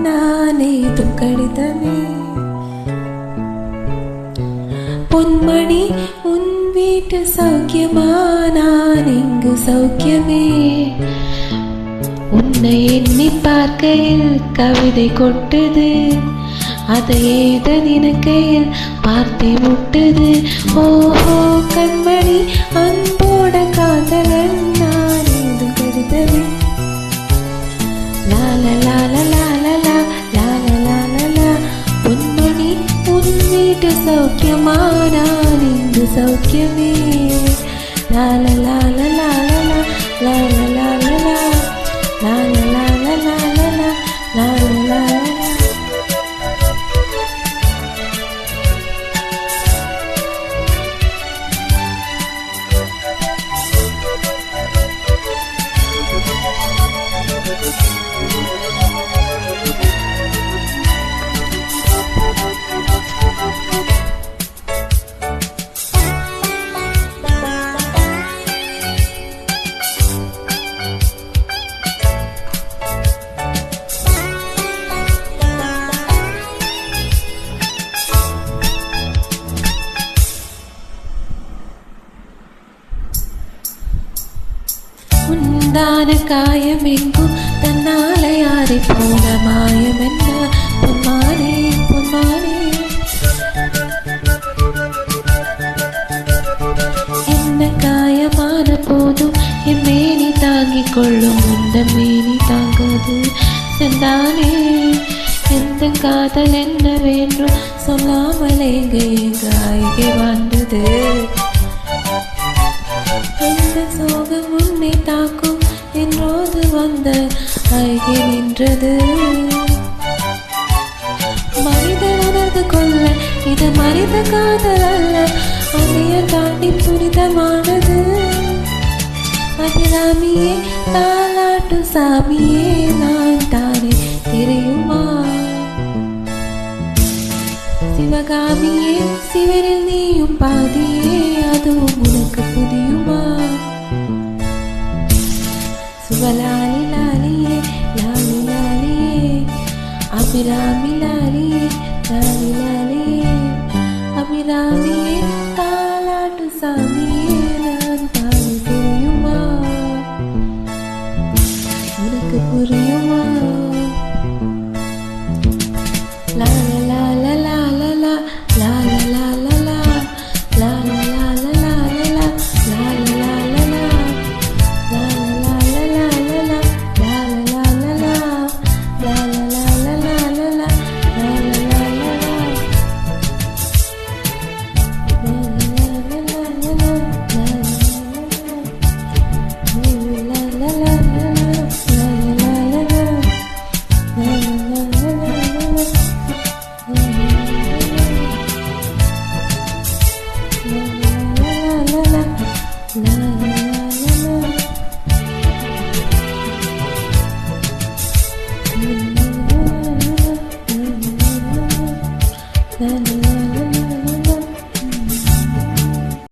நானே துக்கடித்தமே பொன்மணி உன் வீட்டு சௌக்கியமா நான் இங்கு சௌக்கியமே உன்னை எண்ணி பார்க்கையில் கவிதை கொட்டுது அதை ஏத நினைக்கையில் வார்த்தை முட்டுது ஓஹோ கண்மணி அன்போட காதலன் நான் இது கடிதமே லால லால லால லால லால லா பொன்மணி உன் வீட்டு சௌக்கியமா நான் இங்கு சௌக்கியமே லால லால லால லால லால லா லால லால லால லால லால உண்டான காயம் எங்கும் தன்னால யாரை போன மாயம் என்ன பொன்மானே பொன்மானே என்ன காயமான போதும் என் மேனி தாங்கிக் கொள்ளும் இந்த மேனி தாங்காது செந்தானே எந்த காதல் என்ன வேண்டும் சொல்லாமல் எங்க ஆய்கை வாழ்ந்தது அந்த சோகம் உன்னை தாக்கும் என்றோது வந்த அழகே நின்றது மனிதன் உணர்ந்து கொள்ள இது மனித காதல் அல்ல அதைய தாண்டி புனிதமானது அதிராமியே தாலாட்டு சாமியே நான் தானே தெரியுமா சிவகாமியே சிவனில் நீயும் பாதியே அதுவும் உனக்கு புதியுமா சுவலாலி லாலியே லாலி லாலியே அபிராமி